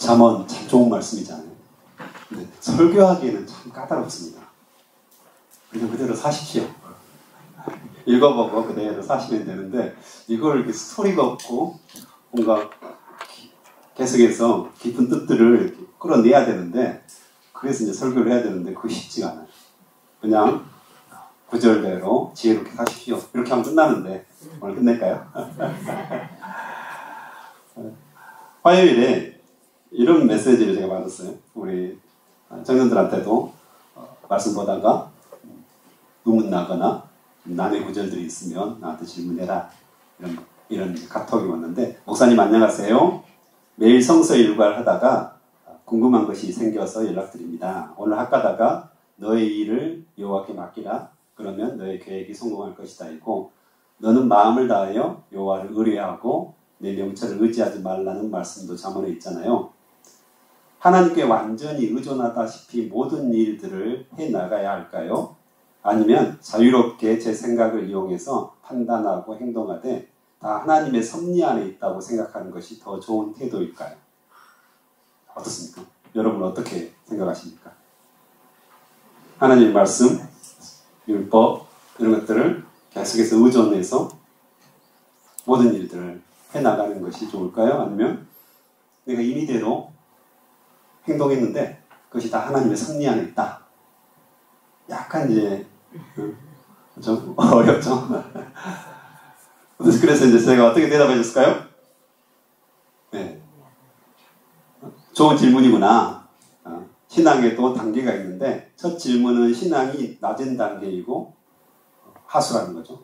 잠언 참 좋은 말씀이잖아요. 근데 설교하기에는 참 까다롭습니다. 그냥 그대로 사십시오. 읽어보고 그대로 사시면 되는데 이걸 이렇게 스토리가 없고 뭔가 계속해서 깊은 뜻들을 이렇게 끌어내야 되는데 그래서 이제 설교를 해야 되는데 그게 쉽지가 않아요. 그냥 구절대로 지혜롭게 사십시오. 이렇게 하면 끝나는데 오늘 끝낼까요? 화요일에 이런 메시지를 제가 받았어요. 우리 청년들한테도 말씀 보다가 의문 나거나 남의 구절들이 있으면 나한테 질문해라. 이런 카톡이 왔는데 목사님 안녕하세요. 매일 성서 일과를 하다가 궁금한 것이 생겨서 연락드립니다. 오늘 학가다가 너의 일을 여호와께 맡기라. 그러면 너의 계획이 성공할 것이다. 이고 너는 마음을 다하여 여호와를 의뢰하고 내 명철을 의지하지 말라는 말씀도 잠언에 있잖아요. 하나님께 완전히 의존하다시피 모든 일들을 해나가야 할까요? 아니면 자유롭게 제 생각을 이용해서 판단하고 행동하되 다 하나님의 섭리 안에 있다고 생각하는 것이 더 좋은 태도일까요? 어떻습니까? 여러분 어떻게 생각하십니까? 하나님의 말씀, 율법 이런 것들을 계속해서 의존해서 모든 일들을 해나가는 것이 좋을까요? 아니면 내가 임의대로 행동했는데 그것이 다 하나님의 섭리 안에 있다. 약간 이제 좀 어렵죠. 그래서 이제 제가 어떻게 대답해 줬을까요? 네. 좋은 질문이구나. 신앙에도 단계가 있는데 첫 질문은 신앙이 낮은 단계이고 하수라는 거죠.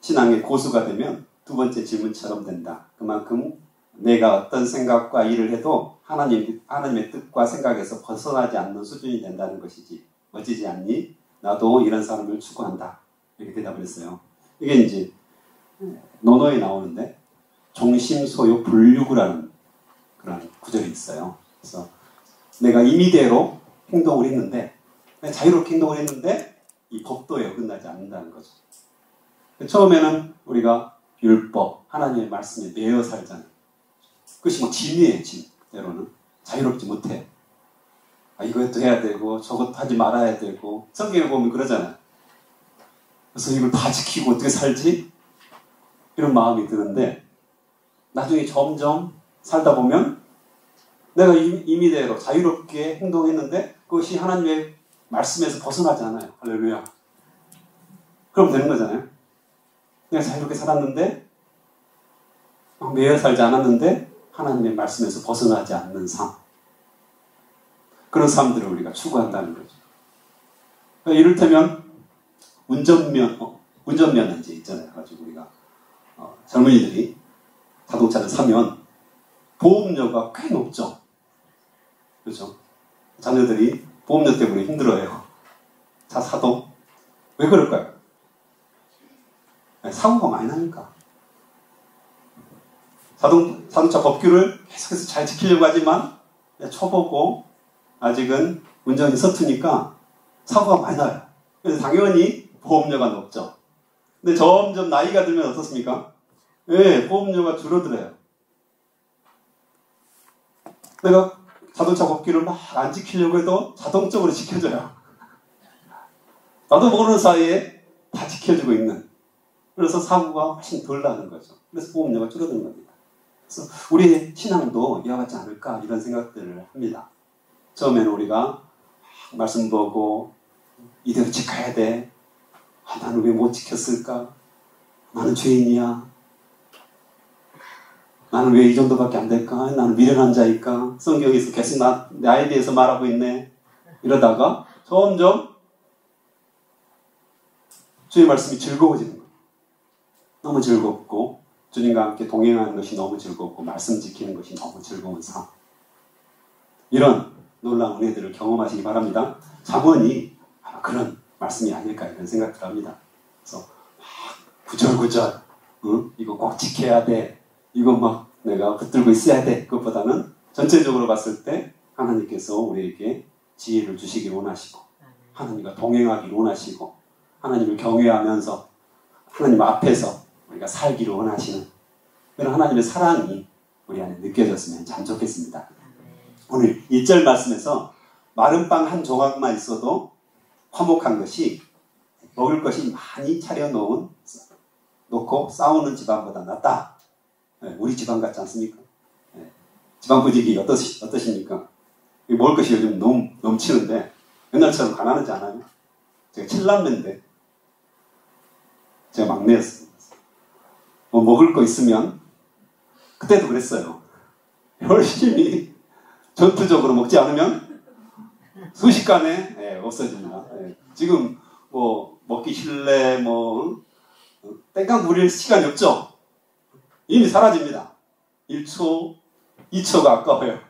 신앙의 고수가 되면 두 번째 질문처럼 된다. 그만큼 내가 어떤 생각과 일을 해도 하나님의 뜻과 생각에서 벗어나지 않는 수준이 된다는 것이지. 멋지지 않니? 나도 이런 사람을 추구한다. 이렇게 대답을 했어요. 이게 이제 논어에 나오는데 종심소요 불류구라는 그런 구절이 있어요. 그래서 내가 임의대로 행동을 했는데 자유롭게 행동을 했는데 이 법도에 어긋나지 않는다는 거죠. 처음에는 우리가 율법, 하나님의 말씀에 매여 살잖아요. 그것이 뭐 짐이에요, 짐. 때로는 자유롭지 못해. 이것도 해야 되고 저것도 하지 말아야 되고 성경에 보면 그러잖아요. 그래서 이걸 다 지키고 어떻게 살지? 이런 마음이 드는데 나중에 점점 살다 보면 내가 임의대로 자유롭게 행동했는데 그것이 하나님의 말씀에서 벗어나지 않아요. 할렐루야. 그럼 되는 거잖아요. 내가 자유롭게 살았는데 매여 살지 않았는데 하나님의 말씀에서 벗어나지 않는 삶. 그런 삶들을 우리가 추구한다는 거죠. 이를테면 운전면 이제 있잖아요. 가지고 우리가 젊은이들이 자동차를 사면 보험료가 꽤 높죠. 그렇죠? 자녀들이 보험료 때문에 힘들어해요. 차 사도. 왜 그럴까요? 사고가 많이 나니까. 자동차 법규를 계속해서 잘 지키려고 하지만 초보고 아직은 운전이 서투니까 사고가 많이 나요. 그래서 당연히 보험료가 높죠. 근데 점점 나이가 들면 어떻습니까? 네, 보험료가 줄어들어요. 내가 자동차 법규를 막 안 지키려고 해도 자동적으로 지켜져요. 나도 모르는 사이에 다 지켜주고 있는. 그래서 사고가 훨씬 덜 나는 거죠. 그래서 보험료가 줄어드는 겁니다. 그래서 우리의 신앙도 이와 같지 않을까 이런 생각들을 합니다. 처음에는 우리가 말씀 보고 이대로 지켜야 돼. 나는 왜 못 지켰을까? 나는 죄인이야. 나는 왜 이 정도밖에 안 될까? 나는 미련한 자일까? 성경에서 계속 나에 대해서 말하고 있네. 이러다가 점점 주의 말씀이 즐거워지는 거예요. 너무 즐겁고 주님과 함께 동행하는 것이 너무 즐겁고 말씀 지키는 것이 너무 즐거운 삶. 이런 놀라운 은혜들을 경험하시기 바랍니다. 잠언이 아마 그런 말씀이 아닐까 이런 생각들 합니다. 그래서 구절구절 이거 꼭 지켜야 돼. 이거 막 내가 붙들고 있어야 돼. 그것보다는 전체적으로 봤을 때 하나님께서 우리에게 지혜를 주시길 원하시고 하나님과 동행하기를 원하시고 하나님을 경외하면서 하나님 앞에서 우리가 살기를 원하시는 그런 하나님의 사랑이 우리 안에 느껴졌으면 참 좋겠습니다. 오늘 1절 말씀에서 마른 빵 한 조각만 있어도 화목한 것이 먹을 것이 많이 차려놓고 싸우는 집안보다 낫다. 우리 집안 같지 않습니까? 집안 분위기 어떠십니까? 먹을 것이 요즘 넘치는데 옛날처럼 가난하지 않아요? 제가 7남매인데 제가 막내였습니다. 뭐 먹을 거 있으면 그때도 그랬어요. 열심히 전투적으로 먹지 않으면 순식간에 없어집니다. 지금 뭐 먹기 싫래 땡깡 부릴 시간이 없죠. 이미 사라집니다. 1초, 2초가 아까워요.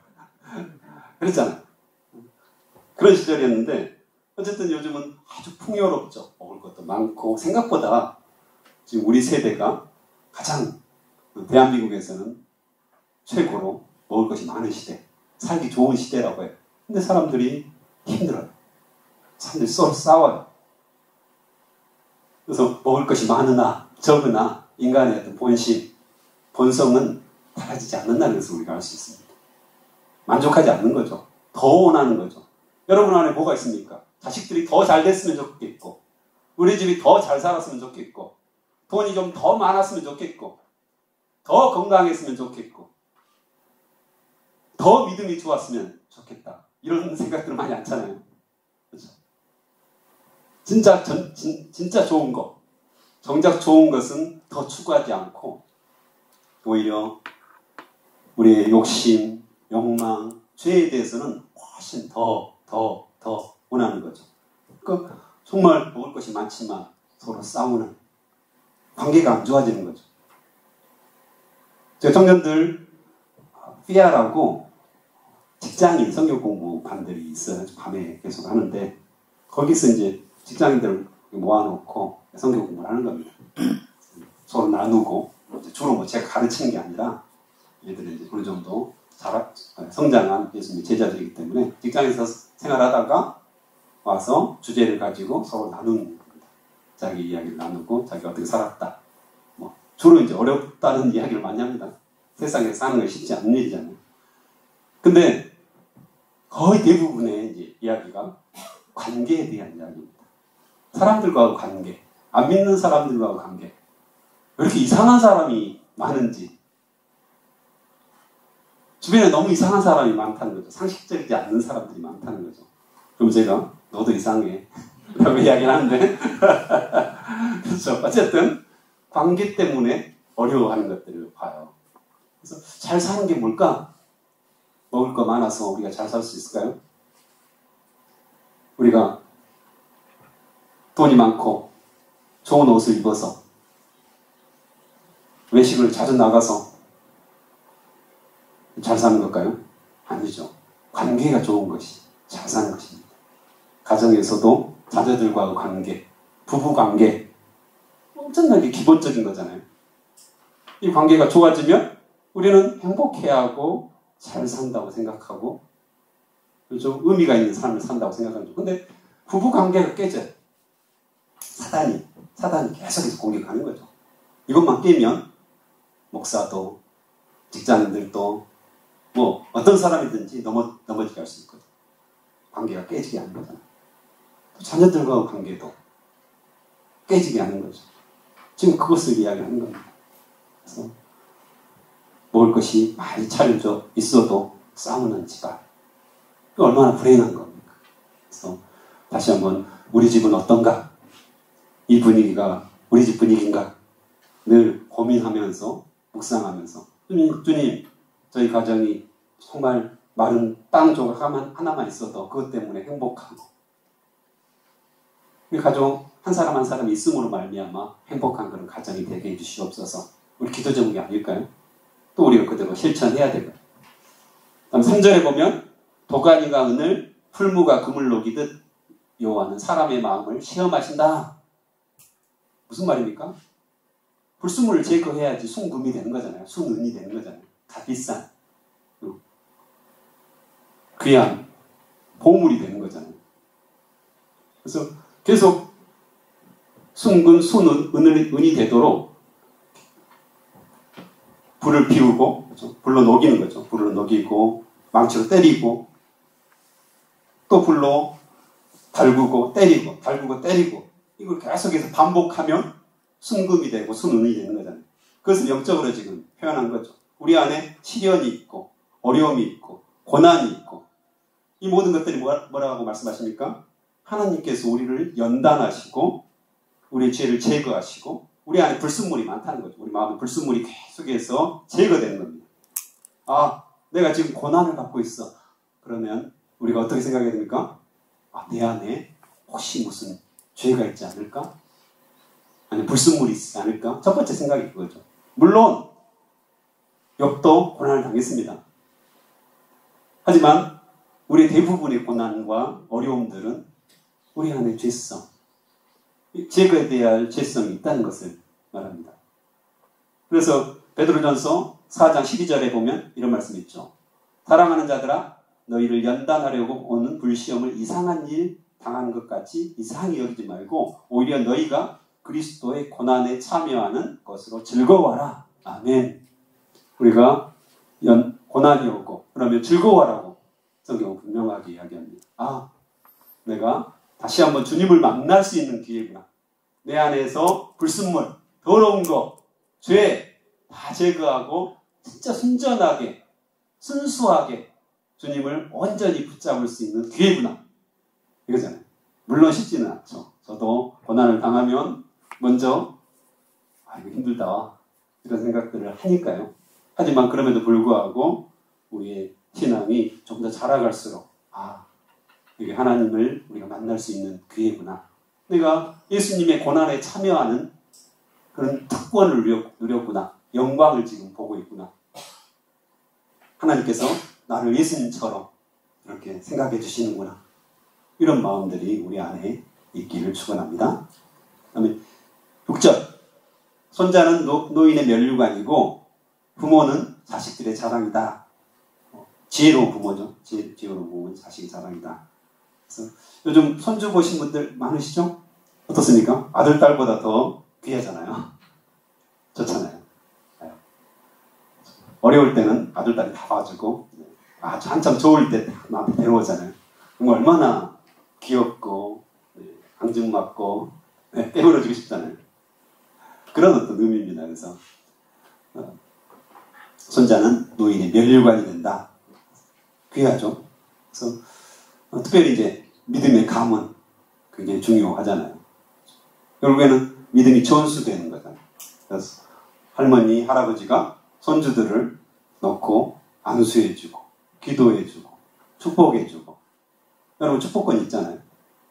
그랬잖아요. 그런 시절이었는데 어쨌든 요즘은 아주 풍요롭죠. 먹을 것도 많고 생각보다 지금 우리 세대가 가장 대한민국에서는 최고로 먹을 것이 많은 시대, 살기 좋은 시대라고 해요. 근데 사람들이 힘들어요. 사람들이 서로 싸워요. 그래서 먹을 것이 많으나 적으나 인간의 어떤 본성은 달라지지 않는다는 것을 우리가 알 수 있습니다. 만족하지 않는 거죠. 더 원하는 거죠. 여러분 안에 뭐가 있습니까? 자식들이 더 잘 됐으면 좋겠고, 우리 집이 더 잘 살았으면 좋겠고, 돈이 좀 더 많았으면 좋겠고, 더 건강했으면 좋겠고, 더 믿음이 좋았으면 좋겠다. 이런 생각들을 많이 않잖아요. 그렇죠? 진짜 좋은 거, 정작 좋은 것은 더 추구하지 않고 오히려 우리의 욕심, 욕망, 죄에 대해서는 훨씬 더 원하는 거죠. 그러니까 정말 먹을 것이 많지만 서로 싸우는 관계가 안 좋아지는 거죠. 제가 청년들 피아라고 직장인 성경 공부반들이 있어요. 밤에 계속 하는데 거기서 이제 직장인들을 모아놓고 성경 공부를 하는 겁니다. 서로 나누고 주로 제가 가르치는 게 아니라 얘들이 이제 어느 정도 성장한 예수님의 제자들이기 때문에 직장에서 생활하다가 와서 주제를 가지고 서로 나누는 겁니다. 자기 이야기를 나누고 자기가 어떻게 살았다. 주로 이제 어렵다는 이야기를 많이 합니다. 세상에 사는 게 쉽지 않은 일이잖아요. 근데 거의 대부분의 이제 이야기가 관계에 대한 이야기입니다. 사람들과의 관계, 안 믿는 사람들과의 관계. 왜 이렇게 이상한 사람이 많은지. 주변에 너무 이상한 사람이 많다는 거죠. 상식적이지 않는 사람들이 많다는 거죠. 그럼 제가 너도 이상해 라고 이야기를 하는데 그렇죠. 어쨌든 관계 때문에 어려워하는 것들을 봐요. 그래서 잘 사는 게 뭘까? 먹을 거 많아서 우리가 잘 살 수 있을까요? 우리가 돈이 많고 좋은 옷을 입어서 외식을 자주 나가서 잘 사는 걸까요? 아니죠. 관계가 좋은 것이 잘 사는 것입니다. 가정에서도 자녀들과의 관계, 부부 관계 엄청나게 기본적인 거잖아요. 이 관계가 좋아지면 우리는 행복해하고 잘 산다고 생각하고 좀 의미가 있는 삶을 산다고 생각하죠. 근데 부부 관계가 깨져요. 사단이 계속해서 공격하는 거죠. 이것만 깨면 목사도 직장인들도 어떤 사람이든지 넘어지게 할 수 있거든요. 관계가 깨지게 하는 거잖아요. 또 자녀들과의 관계도 깨지게 하는 거죠. 지금 그것을 이야기하는 겁니다. 그래서 먹을 것이 많이 차려져 있어도 싸우는 집안. 그 얼마나 불행한 겁니까? 그래서 다시 한번 우리 집은 어떤가? 이 분위기가 우리 집 분위기인가? 늘 고민하면서 묵상하면서 주님 저희 가정이 정말 마른 빵 조각 하나만 있어도 그것 때문에 행복하고 우리 가족 한 사람 한 사람 있음으로 말미암아 행복한 그런 가정이 되게 해주시옵소서. 우리 기도 제목이 아닐까요? 또 우리가 그대로 실천해야 되고요. 다음 3절에 보면 도가니가 은을 풀무가 금을 녹이듯 여호와는 사람의 마음을 시험하신다. 무슨 말입니까? 불순물을 제거해야지 순금이 되는 거잖아요. 순은이 되는 거잖아요. 값비싼 귀한 보물이 되는 거잖아요. 그래서 계속 순금, 은이 되도록 불을 피우고, 그렇죠? 불로 녹이는 거죠. 불로 녹이고 망치로 때리고 또 불로 달구고 때리고 달구고 때리고 이걸 계속해서 반복하면 순금이 되고 순운이 되는 거잖아요. 그것을 영적으로 지금 표현한 거죠. 우리 안에 시련이 있고 어려움이 있고 고난이 있고 이 모든 것들이 뭐라고 말씀하십니까? 하나님께서 우리를 연단하시고 우리의 죄를 제거하시고 우리 안에 불순물이 많다는 거죠. 우리 마음에 불순물이 계속해서 제거되는 겁니다. 아, 내가 지금 고난을 받고 있어. 그러면 우리가 어떻게 생각해야 됩니까? 아, 내 안에 혹시 무슨 죄가 있지 않을까? 아니 불순물이 있지 않을까? 첫 번째 생각이 그거죠. 물론 욥도 고난을 당했습니다. 하지만 우리 대부분의 고난과 어려움들은 우리 안에 죄성, 제거해야 할 죄성이 있다는 것을 말합니다. 그래서 베드로전서 4장 12절에 보면 이런 말씀이 있죠. 사랑하는 자들아 너희를 연단하려고 오는 불시험을 이상한 일 당한 것 같이 이상히 여기지 말고 오히려 너희가 그리스도의 고난에 참여하는 것으로 즐거워하라. 아멘. 우리가 고난이 오고 그러면 즐거워하라고 성경은 분명하게 이야기합니다. 아, 내가 다시 한번 주님을 만날 수 있는 기회구나. 내 안에서 불순물, 더러운 거, 죄 다 제거하고 진짜 순전하게, 순수하게 주님을 온전히 붙잡을 수 있는 기회구나. 이거잖아요. 물론 쉽지는 않죠. 저도 고난을 당하면 먼저 이거 힘들다 이런 생각들을 하니까요. 하지만 그럼에도 불구하고 우리의 신앙이 좀 더 자라갈수록 이게 하나님을 우리가 만날 수 있는 기회구나. 내가 예수님의 고난에 참여하는 그런 특권을 누렸구나. 영광을 지금 보고 있구나. 하나님께서 나를 예수님처럼 이렇게 생각해 주시는구나. 이런 마음들이 우리 안에 있기를 축원합니다. 그다음에 6절. 손자는 노인의 면류관이고 부모는 자식들의 자랑이다. 지혜로운 부모죠. 지혜로운 부모는 자식의 자랑이다. 그래서 요즘 손주 보신 분들 많으시죠? 어떻습니까? 아들, 딸보다 더 귀하잖아요. 좋잖아요. 어려울 때는 아들, 딸이 다 봐주고 한참 좋을 때 나한테 데려오잖아요. 그럼 얼마나 귀엽고 앙증맞고 깨물어주고 싶잖아요. 그런 어떤 의미입니다. 그래서 손자는 노인의 면류관이 된다. 귀하죠. 그래서 특별히 이제 믿음의 감은 굉장히 중요하잖아요. 결국에는 믿음이 전수되는 거잖아요. 그래서 할머니, 할아버지가 손주들을 넣고 안수해주고 기도해주고 축복해주고 여러분 축복권이 있잖아요.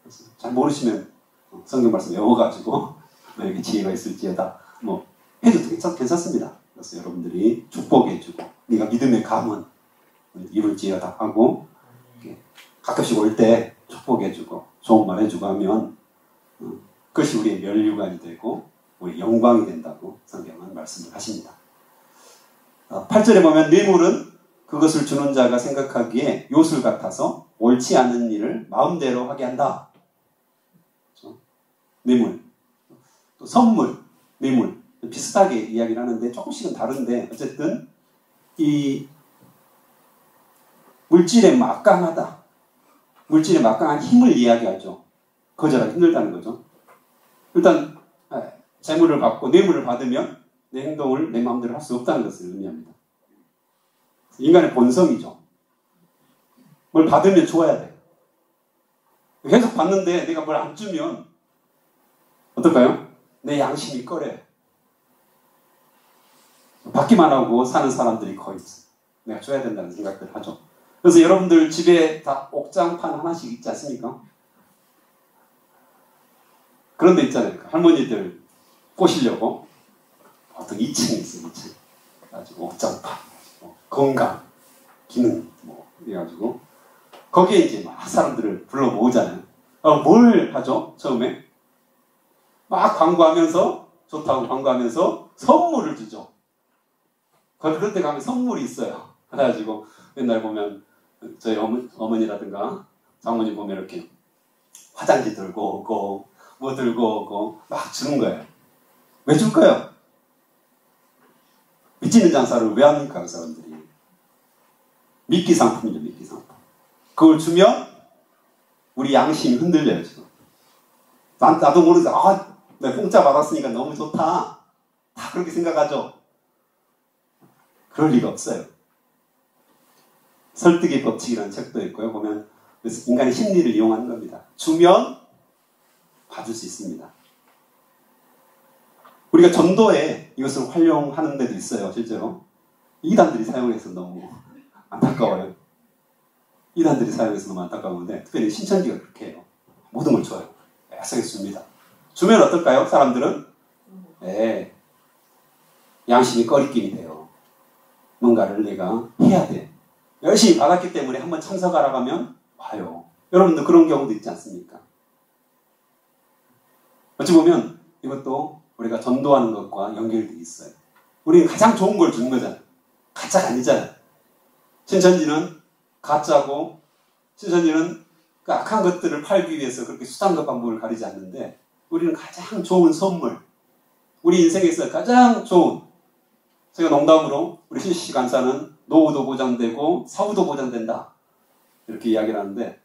그래서 잘 모르시면 성경 말씀 외워가지고 이렇게 지혜가 있을지어다 해도 괜찮습니다. 그래서 여러분들이 축복해주고 네가 믿음의 감은 이룰지어다 하고 가끔씩 올 때 축복해주고 좋은 말 해주고 하면 그것이 우리의 면류관이 되고 우리의 영광이 된다고 성경은 말씀을 하십니다. 8절에 보면 뇌물은 그것을 주는 자가 생각하기에 요술 같아서 옳지 않은 일을 마음대로 하게 한다. 그렇죠? 뇌물, 또 선물, 뇌물 비슷하게 이야기를 하는데 조금씩은 다른데 어쨌든 이 물질에 막강하다. 물질에 막강한 힘을 이야기하죠. 거절하기 힘들다는 거죠. 일단 재물을 받고 뇌물을 받으면 내 행동을 내 마음대로 할 수 없다는 것을 의미합니다. 인간의 본성이죠. 뭘 받으면 좋아야 돼. 계속 받는데 내가 뭘 안 주면 어떨까요? 내 양심이 꺼려요. 받기만 하고 사는 사람들이 거의 있어요. 내가 줘야 된다는 생각들을 하죠. 그래서 여러분들 집에 다 옥장판 하나씩 있지 않습니까? 그런 데 있잖아요. 할머니들 꼬시려고 어떤 2층이 있어요. 2층. 그래가지고 옥장판, 건강, 기능 이래가지고 거기에 이제 막 사람들을 불러 모으잖아요. 뭘 하죠? 처음에 막 광고하면서 좋다고 광고하면서 선물을 주죠. 그럴 때 가면 선물이 있어요. 그래가지고 맨날 보면 저희 어머니라든가 장모님 보면 이렇게 화장지 들고 오고 뭐 들고 오고 막 주는 거예요. 왜 줄까요? 미치는 장사를 왜 합니까? 그 사람들이. 미끼 상품이죠, 미끼 상품. 그걸 주면 우리 양심이 흔들려요, 지금. 나도 모르게, 내가 공짜 받았으니까 너무 좋다. 다 그렇게 생각하죠? 그럴 리가 없어요. 설득의 법칙이라는 책도 있고요. 보면 그래서 인간의 심리를 이용하는 겁니다. 주면 받을 수 있습니다. 우리가 전도에 이것을 활용하는 데도 있어요, 실제로. 이단들이 사용해서 너무 안타까워요. 이단들이 사용해서 너무 안타까운데, 특별히 신천지가 그렇게 해요. 모든 걸 줘요. 애석에 줍니다. 주면 어떨까요? 사람들은? 네. 양심이 꺼리낌이 돼요. 뭔가를 내가 해야 돼. 열심히 받았기 때문에 한번 참석하라고 하면 와요. 여러분도 그런 경우도 있지 않습니까? 어찌 보면 이것도 우리가 전도하는 것과 연결되어 있어요. 우리는 가장 좋은 걸 주는 거잖아요. 가짜가 아니잖아요. 신천지는 가짜고, 신천지는 그 악한 것들을 팔기 위해서 그렇게 수단과 방법을 가리지 않는데, 우리는 가장 좋은 선물, 우리 인생에서 가장 좋은, 제가 농담으로 우리 신씨 간사는 노후도 보장되고 사후도 보장된다, 이렇게 이야기를 하는데,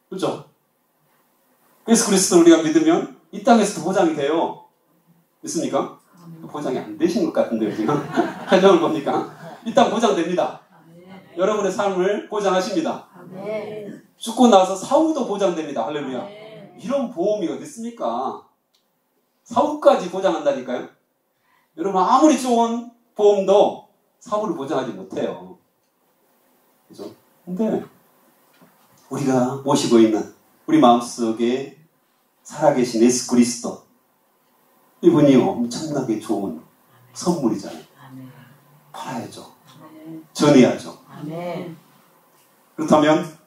그렇죠? 예수 그리스도를 우리가 믿으면 이 땅에서도 보장이 돼요. 믿습니까? 보장이 안 되신 것 같은데요, 지금. 표정을 보니까. 이 땅 보장됩니다. 여러분의 삶을 보장하십니다. 죽고 나서 사후도 보장됩니다. 할렐루야. 이런 보험이 어디 있습니까? 사후까지 보장한다니까요. 여러분, 아무리 좋은 보험도 사후를 보장하지 못해요. 그죠? 근데 우리가 모시고 있는 우리 마음속에 살아계신 예수 그리스도, 이분이 엄청나게 좋은 선물이잖아요. 팔아야죠. 전해야죠. 그렇다면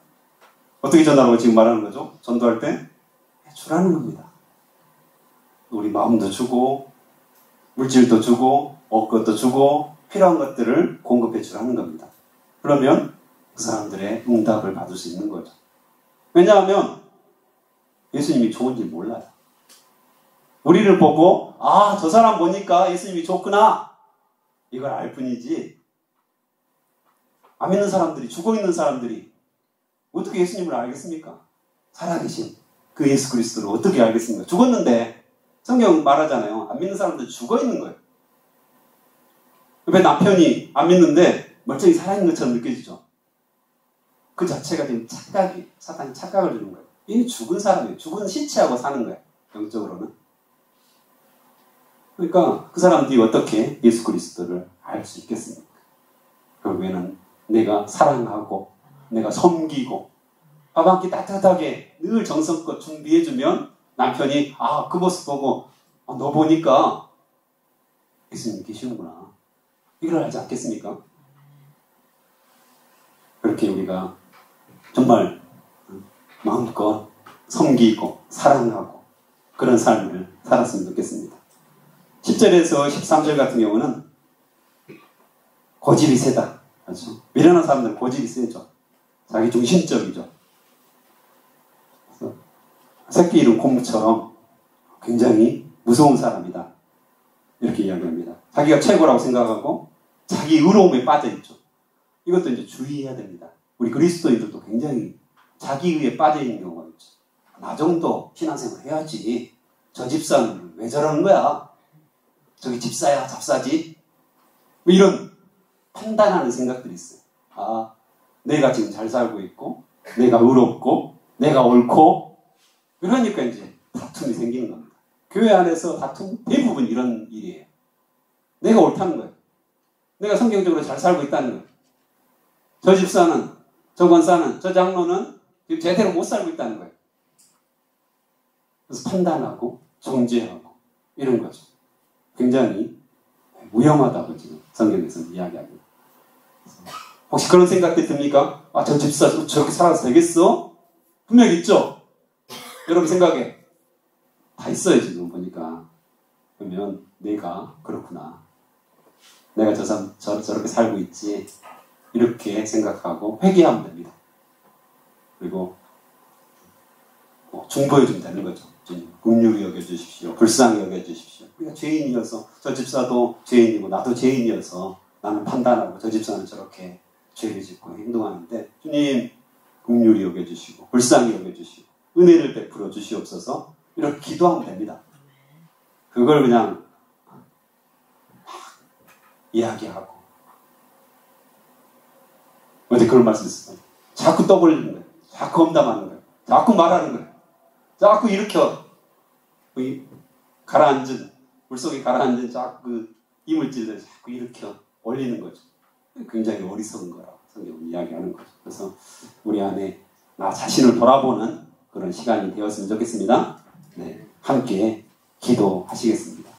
어떻게 전하라고 지금 말하는 거죠? 전도할 때 주라는 겁니다. 우리 마음도 주고 물질도 주고 먹을 것도 주고 필요한 것들을 공급해 주라는 겁니다. 그러면 그 사람들의 응답을 받을 수 있는 거죠. 왜냐하면 예수님이 좋은지 몰라요. 우리를 보고 저 사람 보니까 예수님이 좋구나, 이걸 알 뿐이지, 안 믿는 사람들이, 죽어있는 사람들이 어떻게 예수님을 알겠습니까? 살아계신 그 예수 그리스도를 어떻게 알겠습니까? 죽었는데, 성경 말하잖아요. 안 믿는 사람들 죽어있는 거예요. 왜 남편이 안 믿는데 멀쩡히 살아있는 것처럼 느껴지죠? 그 자체가 지금 착각이, 사탄이 착각을 주는 거예요. 이미 죽은 사람이에요. 죽은 시체하고 사는 거예요. 영적으로는. 그러니까 그 사람들이 어떻게 예수 그리스도를 알 수 있겠습니까? 결국에는 내가 사랑하고 내가 섬기고 밥 한 끼 따뜻하게 늘 정성껏 준비해주면 남편이 그 모습 보고 너 보니까 예수님 계시는구나, 이걸 알지 않겠습니까? 그렇게 우리가 정말 마음껏 섬기고 사랑하고 그런 삶을 살았으면 좋겠습니다. 10절에서 13절 같은 경우는 고집이 세다. 그렇죠? 미련한 사람들은 고집이 세죠. 자기 중심적이죠. 그래서 새끼 잃은 곰처럼 굉장히 무서운 사람이다, 이렇게 이야기합니다. 자기가 최고라고 생각하고 자기 의로움에 빠져있죠. 이것도 이제 주의해야 됩니다. 우리 그리스도인들도 굉장히 자기의에 빠져있는 경우가 있죠. 나 정도 신앙생활 해야지, 저 집사는 왜 저러는 거야, 저기 집사야 잡사지, 뭐 이런 판단하는 생각들이 있어요. 내가 지금 잘 살고 있고 내가 의롭고 내가 옳고, 그러니까 이제 다툼이 생기는 겁니다. 교회 안에서 다툼 대부분 이런 일이에요. 내가 옳다는 거예요. 내가 성경적으로 잘 살고 있다는 거예요. 저 집사는, 저 권사는, 저 장로는 지금 제대로 못 살고 있다는 거예요. 그래서 판단하고 정죄하고 이런 거죠. 굉장히 위험하다고 지금 성경에서는 이야기합니다. 혹시 그런 생각이 듭니까? 저 집사 저렇게 살아서 되겠어? 분명 있죠? 여러분 생각에 다 있어요, 지금 보니까. 그러면 내가 그렇구나, 내가 저렇게 살고 있지, 이렇게 생각하고 회개하면 됩니다. 그리고 중보해주면 되는 거죠. 긍휼히 여겨주십시오, 불쌍히 여겨주십시오. 우리가 죄인이어서, 저 집사도 죄인이고 나도 죄인이어서 나는 판단하고 저 집사는 저렇게 죄를 짓고 행동하는데 주님 긍휼히 여겨주시고 불쌍히 여겨주시고 은혜를 베풀어 주시옵소서 이렇게 기도하면 됩니다. 그걸 그냥 막 이야기하고 어제 그런 말씀 있었어요. 자꾸 떠벌리는 거예요. 자꾸 험담하는 거예요. 자꾸 말하는 거예요. 자꾸 일으켜 가라앉은 물속에 가라앉은 자꾸 이물질을 자꾸 일으켜 올리는 거죠. 굉장히 어리석은 거라고 성경은 이야기하는 거죠. 그래서 우리 안에 나 자신을 돌아보는 그런 시간이 되었으면 좋겠습니다. 네, 함께 기도하시겠습니다.